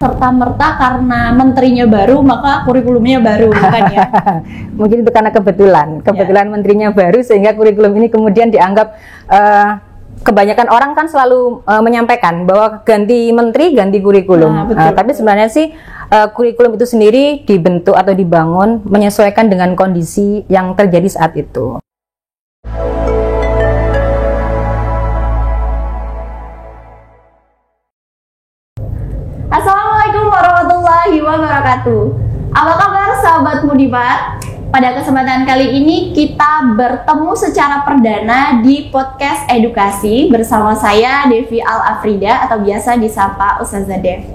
serta-merta karena menterinya baru maka kurikulumnya baru, bukan ya? Mungkin itu karena kebetulan menterinya baru sehingga kurikulum ini kemudian dianggap kebanyakan orang kan selalu menyampaikan bahwa ganti menteri ganti kurikulum. Tapi sebenarnya sih kurikulum itu sendiri dibentuk atau dibangun menyesuaikan dengan kondisi yang terjadi saat itu. Assalamualaikum warahmatullahi wabarakatuh. Apa kabar sahabat Mudibat? Pada kesempatan kali ini kita bertemu secara perdana di podcast edukasi bersama saya Devi Al-Afrida atau biasa disapa Ustazah Dev.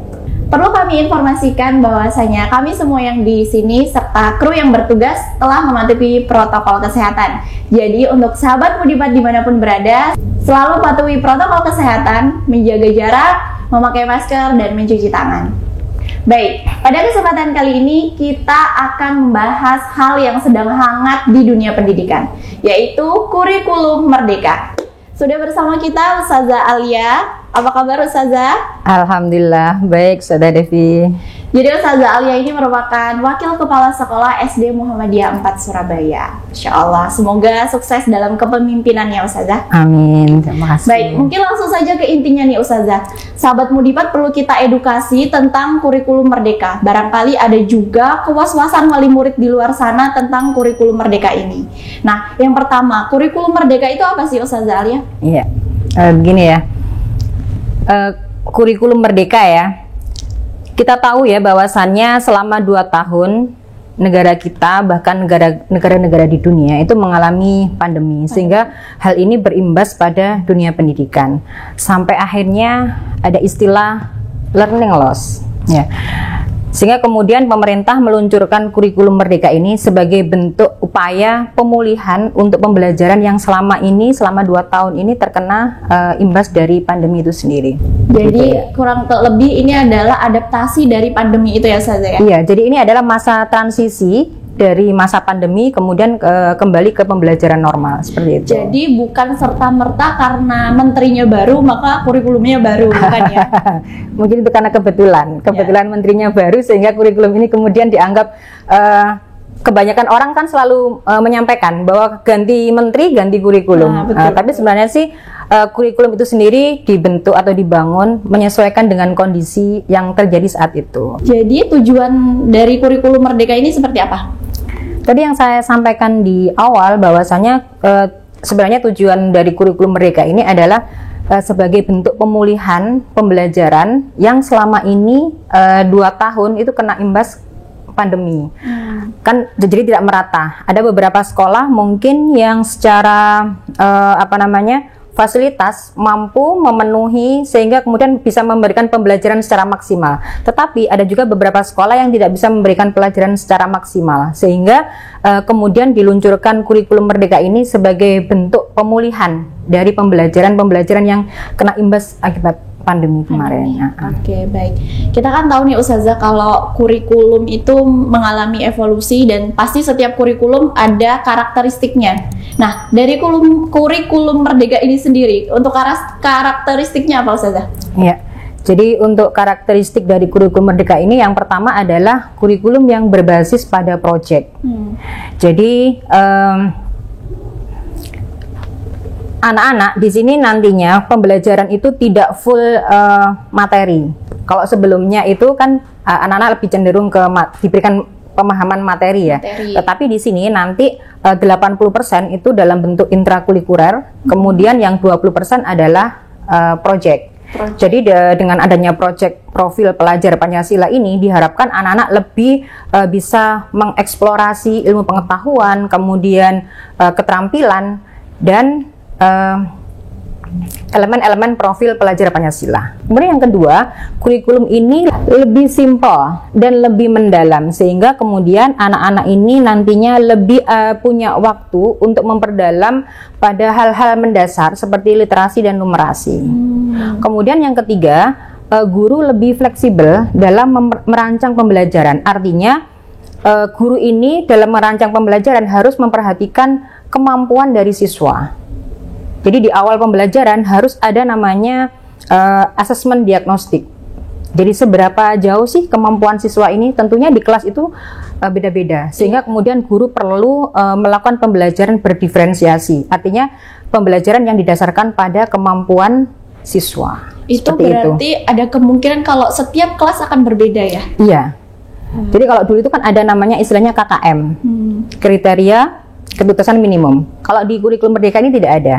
Perlu kami informasikan bahwasanya kami semua yang di sini serta kru yang bertugas telah mematuhi protokol kesehatan. Jadi untuk sahabat Mudibat dimanapun berada, selalu patuhi protokol kesehatan, menjaga jarak, memakai masker, dan mencuci tangan. Baik, pada kesempatan kali ini kita akan membahas hal yang sedang hangat di dunia pendidikan, yaitu kurikulum merdeka. Sudah bersama kita Ustazah Alia. Apa kabar Ustazah? Alhamdulillah, baik Ustazah Devi. Jadi Ustazah Alia ini merupakan Wakil Kepala Sekolah SD Muhammadiyah 4 Surabaya. Insya Allah, semoga sukses dalam kepemimpinannya Ustazah. Amin, terima kasih. Baik, mungkin langsung saja ke intinya nih Ustazah. Sahabat Mudibat perlu kita edukasi tentang kurikulum merdeka. Barangkali ada juga kewas-wasan wali murid di luar sana tentang kurikulum merdeka ini. Nah, yang pertama, kurikulum merdeka itu apa sih Ustazah Alia? Iya, begini ya. Kurikulum merdeka ya, kita tahu ya bahwasannya selama 2 tahun negara kita bahkan negara-negara di dunia itu mengalami pandemi, sehingga hal ini berimbas pada dunia pendidikan sampai akhirnya ada istilah learning loss ya. Sehingga kemudian pemerintah meluncurkan kurikulum merdeka ini sebagai bentuk upaya pemulihan untuk pembelajaran yang selama 2 tahun ini terkena imbas dari pandemi itu sendiri. Jadi kurang lebih ini adalah adaptasi dari pandemi itu ya Ustazah ya? Iya, jadi ini adalah masa transisi dari masa pandemi kemudian kembali ke pembelajaran normal seperti itu. Jadi bukan serta-merta karena menterinya baru maka kurikulumnya baru, bukan ya? Mungkin itu karena kebetulan menterinya baru sehingga kurikulum ini kemudian dianggap kebanyakan orang kan selalu menyampaikan bahwa ganti menteri ganti kurikulum. Tapi sebenarnya sih kurikulum itu sendiri dibentuk atau dibangun menyesuaikan dengan kondisi yang terjadi saat itu. Jadi tujuan dari kurikulum merdeka ini seperti apa? Tadi yang saya sampaikan di awal bahwasanya sebenarnya tujuan dari kurikulum merdeka ini adalah sebagai bentuk pemulihan pembelajaran yang selama ini 2 tahun itu kena imbas pandemi. Kan jadi tidak merata. Ada beberapa sekolah mungkin yang secara fasilitas mampu memenuhi sehingga kemudian bisa memberikan pembelajaran secara maksimal. Tetapi ada juga beberapa sekolah yang tidak bisa memberikan pelajaran secara maksimal sehingga kemudian diluncurkan kurikulum merdeka ini sebagai bentuk pemulihan dari pembelajaran yang kena imbas akibat pandemi kemarin. Oke, baik. Kita kan tahu nih Ustazah kalau kurikulum itu mengalami evolusi dan pasti setiap kurikulum ada karakteristiknya. Nah, dari kurikulum merdeka ini sendiri, untuk karakteristiknya apa Ustazah? Iya. Jadi untuk karakteristik dari kurikulum merdeka ini yang pertama adalah kurikulum yang berbasis pada proyek. Jadi anak-anak di sini nantinya pembelajaran itu tidak full materi. Kalau sebelumnya itu kan anak-anak lebih cenderung diberikan pemahaman materi ya. Tetapi di sini nanti 80% itu dalam bentuk intrakurikuler, kemudian yang 20% adalah proyek. Jadi dengan adanya proyek profil pelajar Pancasila ini diharapkan anak-anak lebih bisa mengeksplorasi ilmu pengetahuan, kemudian keterampilan dan elemen-elemen profil pelajar Pancasila. Kemudian yang kedua, kurikulum ini lebih simpel dan lebih mendalam sehingga kemudian anak-anak ini nantinya lebih punya waktu untuk memperdalam pada hal-hal mendasar seperti literasi dan numerasi. Kemudian yang ketiga, guru lebih fleksibel dalam merancang pembelajaran. Artinya guru ini dalam merancang pembelajaran harus memperhatikan kemampuan dari siswa. Jadi di awal pembelajaran harus ada namanya asesmen diagnostik. Jadi seberapa jauh sih kemampuan siswa ini? Tentunya di kelas itu beda-beda, sehingga kemudian guru perlu melakukan pembelajaran berdiferensiasi. Artinya pembelajaran yang didasarkan pada kemampuan siswa. Itu Seperti berarti ada kemungkinan kalau setiap kelas akan berbeda ya? Iya. Jadi kalau dulu itu kan ada namanya istilahnya KKM, kriteria ketuntasan minimum. Kalau di kurikulum Merdeka ini tidak ada.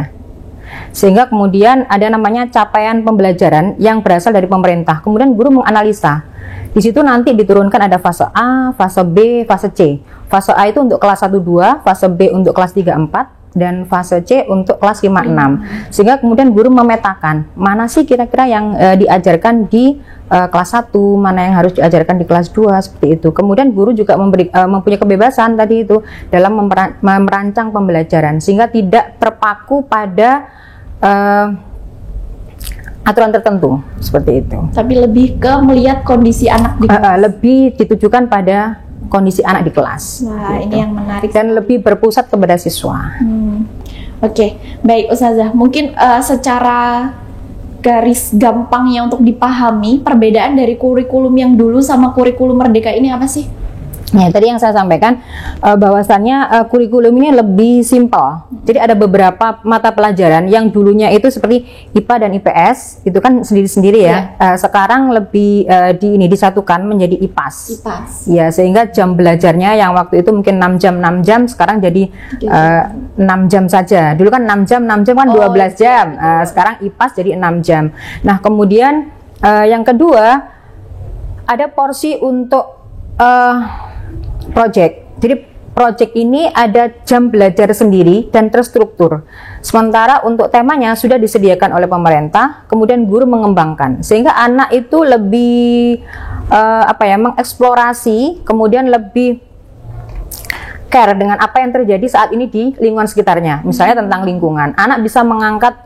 Sehingga kemudian ada namanya capaian pembelajaran yang berasal dari pemerintah. Kemudian guru menganalisa. Di situ nanti diturunkan ada fase A, fase B, fase C. Fase A itu untuk kelas 1-2, fase B untuk kelas 3-4, dan fase C untuk kelas 5-6. Sehingga kemudian guru memetakan mana sih kira-kira yang diajarkan di kelas 1, mana yang harus diajarkan di kelas 2, seperti itu. Kemudian guru juga mempunyai kebebasan tadi itu dalam merancang pembelajaran, sehingga tidak terpaku pada aturan tertentu, seperti itu. Tapi lebih ke melihat kondisi anak di kelas. Lebih ditujukan pada kondisi anak di kelas. Wah, gitu. ini yang menarik. Dan lebih berpusat kepada siswa. Oke, baik Ustazah. Mungkin secara garis gampangnya untuk dipahami, perbedaan dari kurikulum yang dulu sama kurikulum Merdeka ini apa sih? Ya, tadi yang saya sampaikan bahwasannya kurikulum ini lebih simpel. Jadi ada beberapa mata pelajaran yang dulunya itu seperti IPA dan IPS, itu kan sendiri-sendiri ya. Sekarang lebih disatukan menjadi IPAS. Ya, sehingga jam belajarnya yang waktu itu mungkin 6 jam, sekarang jadi 6 jam saja. Dulu kan 6 jam kan 12 jam. Sekarang IPAS jadi 6 jam. Nah, kemudian yang kedua ada porsi untuk project. Jadi project ini ada jam belajar sendiri dan terstruktur. Sementara untuk temanya sudah disediakan oleh pemerintah, kemudian guru mengembangkan. Sehingga anak itu lebih mengeksplorasi, kemudian lebih care dengan apa yang terjadi saat ini di lingkungan sekitarnya. Misalnya tentang lingkungan. Anak bisa mengangkat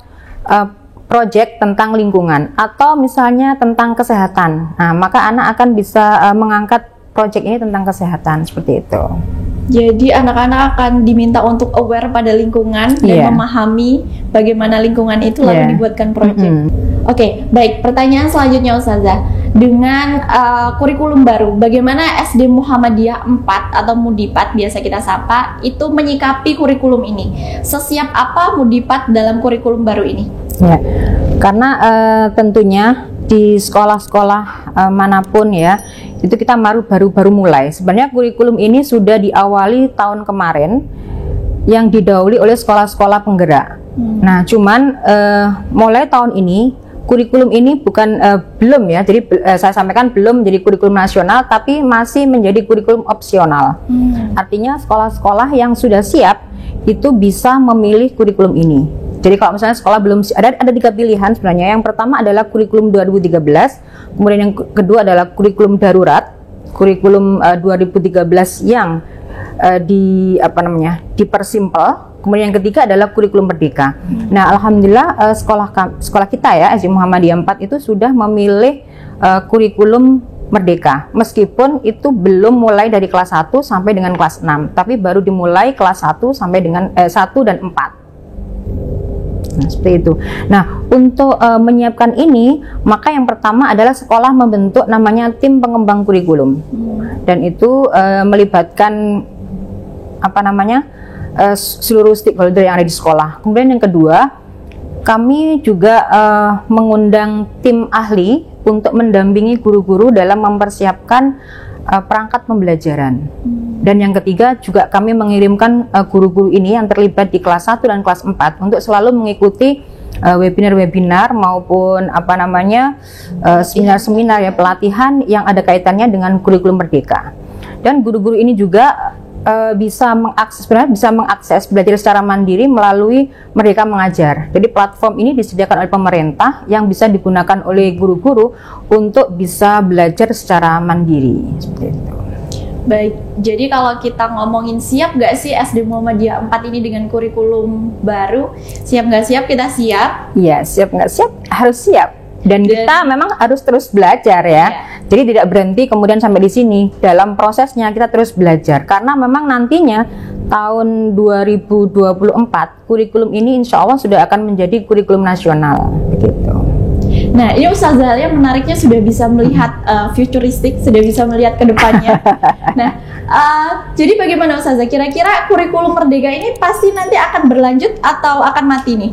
project tentang lingkungan, atau misalnya tentang kesehatan. Nah, maka anak akan bisa mengangkat project ini tentang kesehatan, seperti itu. Jadi anak-anak akan diminta untuk aware pada lingkungan dan memahami bagaimana lingkungan itu lalu dibuatkan project. Oke, baik. Pertanyaan selanjutnya Ustazah. Dengan kurikulum baru, bagaimana SD Muhammadiyah 4 atau Mudipat biasa kita sapa itu menyikapi kurikulum ini? Sesiap apa Mudipat dalam kurikulum baru ini? Ya, karena tentunya di sekolah-sekolah manapun ya, itu kita baru mulai. Sebenarnya kurikulum ini sudah diawali tahun kemarin yang didahului oleh sekolah-sekolah penggerak. Nah, cuman mulai tahun ini kurikulum ini belum ya. Jadi saya sampaikan belum menjadi kurikulum nasional, tapi masih menjadi kurikulum opsional. Artinya sekolah-sekolah yang sudah siap itu bisa memilih kurikulum ini. Jadi kalau misalnya sekolah belum ada 3 pilihan sebenarnya. Yang pertama adalah kurikulum 2013, kemudian yang kedua adalah kurikulum darurat, kurikulum 2013 yang dipersimpel, kemudian yang ketiga adalah kurikulum Merdeka. Nah, alhamdulillah sekolah kita ya SD Muhammadiyah 4 itu sudah memilih kurikulum Merdeka, meskipun itu belum mulai dari kelas 1 sampai dengan kelas 6, tapi baru dimulai kelas 1 sampai dengan 1 dan 4. Nah, seperti itu. Nah, untuk menyiapkan ini, maka yang pertama adalah sekolah membentuk namanya tim pengembang kurikulum, dan itu melibatkan seluruh stakeholder yang ada di sekolah. Kemudian yang kedua, kami juga mengundang tim ahli untuk mendampingi guru-guru dalam mempersiapkan perangkat pembelajaran. Dan yang ketiga juga kami mengirimkan guru-guru ini yang terlibat di kelas 1 dan kelas 4 untuk selalu mengikuti webinar-webinar maupun seminar-seminar ya, pelatihan yang ada kaitannya dengan kurikulum Merdeka. Dan guru-guru ini juga bisa mengakses belajar secara mandiri melalui Merdeka Mengajar. Jadi platform ini disediakan oleh pemerintah yang bisa digunakan oleh guru-guru untuk bisa belajar secara mandiri, seperti itu. Baik, jadi kalau kita ngomongin siap nggak sih SD Muhammadiyah 4 ini dengan kurikulum baru? Siap nggak siap? Kita siap. Iya, siap nggak siap? Harus siap. Dan kita memang harus terus belajar ya. Jadi tidak berhenti kemudian sampai di sini. Dalam prosesnya kita terus belajar. Karena memang nantinya tahun 2024 kurikulum ini insya Allah sudah akan menjadi kurikulum nasional. Begitu. Nah, ini Ustazah Alia menariknya sudah bisa melihat futuristik, sudah bisa melihat ke depannya. Nah, jadi bagaimana Ustazah? Kira-kira kurikulum Merdeka ini pasti nanti akan berlanjut atau akan mati nih?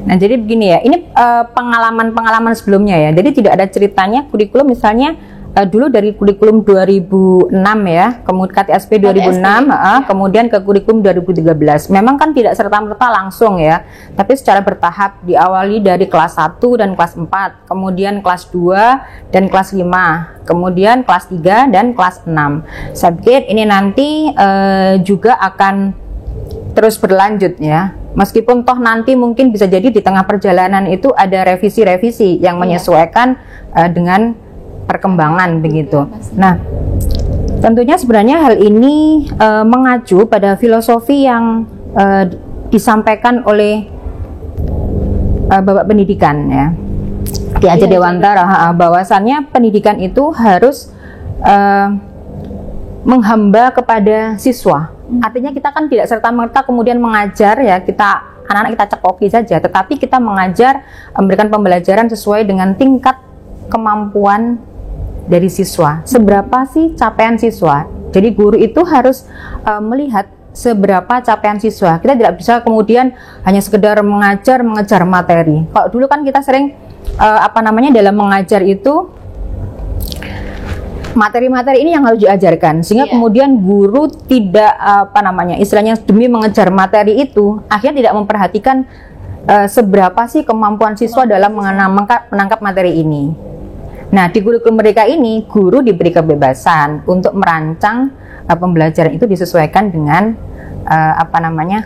Nah, jadi begini ya, ini pengalaman-pengalaman sebelumnya ya. Jadi tidak ada ceritanya kurikulum misalnya dulu dari kurikulum 2006 ya, kemudian KTSP 2006, kemudian ke kurikulum 2013. Memang kan tidak serta-merta langsung ya, tapi secara bertahap diawali dari kelas 1 dan kelas 4, kemudian kelas 2 dan kelas 5, kemudian kelas 3 dan kelas 6. Saya pikir ini nanti juga akan terus berlanjut ya. Meskipun toh nanti mungkin bisa jadi di tengah perjalanan itu ada revisi-revisi yang menyesuaikan dengan perkembangan begitu. Nah, tentunya sebenarnya hal ini mengacu pada filosofi yang disampaikan oleh Bapak Pendidikan ya, Ki Hajar Dewantara, bahwasannya pendidikan itu harus menghamba kepada siswa. Artinya kita kan tidak serta-merta kemudian mengajar ya, anak-anak kita cekoki saja, tetapi kita mengajar, memberikan pembelajaran sesuai dengan tingkat kemampuan dari siswa. Seberapa sih capaian siswa? Jadi guru itu harus melihat seberapa capaian siswa. Kita tidak bisa kemudian hanya sekedar mengejar materi. Kalau dulu kan kita sering dalam mengajar itu materi-materi ini yang harus diajarkan, sehingga kemudian guru tidak istilahnya demi mengejar materi itu akhirnya tidak memperhatikan seberapa sih kemampuan siswa dalam menangkap materi ini. Nah, di kurikulum Merdeka ini guru diberi kebebasan untuk merancang pembelajaran itu disesuaikan dengan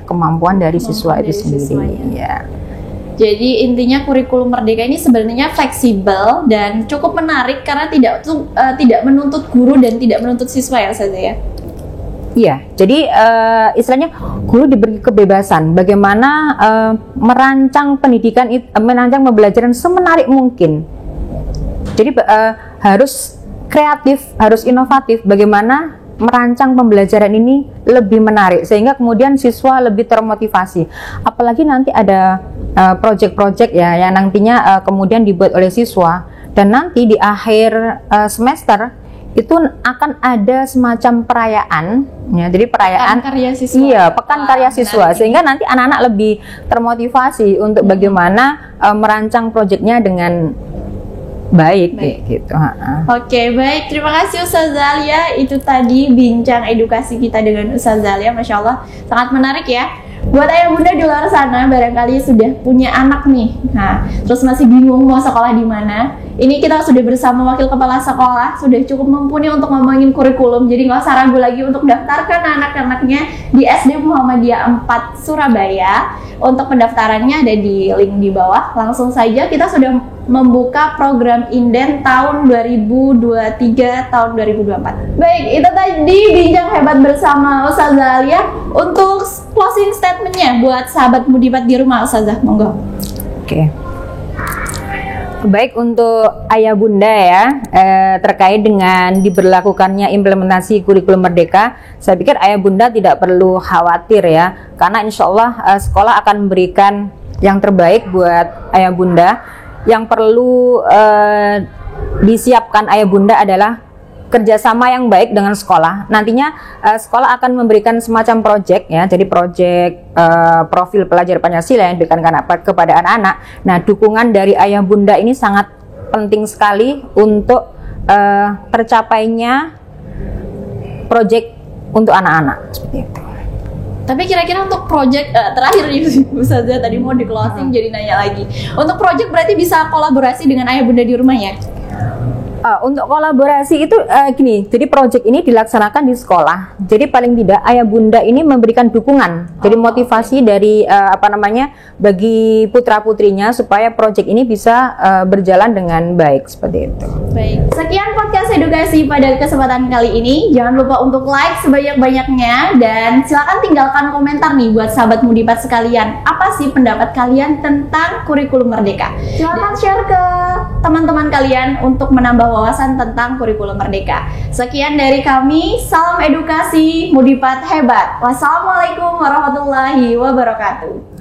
kemampuan dari siswa itu sendiri. Ya. Jadi intinya kurikulum Merdeka ini sebenarnya fleksibel dan cukup menarik karena tidak menuntut guru dan tidak menuntut siswa ya Ustazah ya. Iya, jadi istilahnya guru diberi kebebasan bagaimana merancang pendidikan, merancang pembelajaran semenarik mungkin. Jadi harus kreatif, harus inovatif bagaimana merancang pembelajaran ini lebih menarik sehingga kemudian siswa lebih termotivasi. Apalagi nanti ada project-project ya yang nantinya kemudian dibuat oleh siswa, dan nanti di akhir semester itu akan ada semacam perayaan ya, jadi perayaan karya siswa. Iya, pekan karya siswa, sehingga nanti anak-anak lebih termotivasi untuk bagaimana merancang projectnya dengan baik. Gitu. Oke, baik. Terima kasih Ustazah Alia. Itu tadi bincang edukasi kita dengan Ustazah Alia. Masya Allah, sangat menarik ya. Buat ayah bunda di luar sana, barangkali sudah punya anak nih, terus masih bingung mau sekolah di mana. Ini kita sudah bersama wakil kepala sekolah, sudah cukup mumpuni untuk ngomongin kurikulum. Jadi nggak usah ragu lagi untuk daftarkan anak-anaknya di SD Muhammadiyah 4 Surabaya. Untuk pendaftarannya ada di link di bawah. Langsung saja, kita sudah membuka program inden tahun 2023 tahun 2024. Baik, itu tadi bincang hebat bersama Ustazah Alia. Untuk closing statementnya buat sahabat Mudibat di rumah, Ustazah, monggo. Oke. Baik, untuk ayah bunda ya, terkait dengan diberlakukannya implementasi kurikulum Merdeka, saya pikir ayah bunda tidak perlu khawatir ya, karena insya Allah sekolah akan memberikan yang terbaik buat ayah bunda. Yang perlu disiapkan ayah bunda adalah kerjasama yang baik dengan sekolah. Nantinya sekolah akan memberikan semacam proyek ya, jadi proyek profil pelajar Pancasila yang diberikan kepada anak-anak. Nah, dukungan dari ayah bunda ini sangat penting sekali untuk tercapainya proyek untuk anak-anak seperti itu. Tapi kira-kira untuk project terakhir nih Ustazah, tadi mau di closing jadi nanya lagi. Untuk project berarti bisa kolaborasi dengan ayah bunda di rumah ya? Untuk kolaborasi itu gini, jadi proyek ini dilaksanakan di sekolah. Jadi paling tidak ayah bunda ini memberikan dukungan, jadi motivasi dari bagi putra putrinya supaya proyek ini bisa berjalan dengan baik seperti itu. Baik, sekian podcast edukasi pada kesempatan kali ini. Jangan lupa untuk like sebanyak-banyaknya dan silakan tinggalkan komentar nih buat sahabat Mudibat sekalian. Apa sih pendapat kalian tentang kurikulum Merdeka? Silakan share ke teman-teman kalian untuk menambah wawasan tentang kurikulum Merdeka. Sekian dari kami, salam edukasi Mudibat hebat. Wassalamualaikum warahmatullahi wabarakatuh.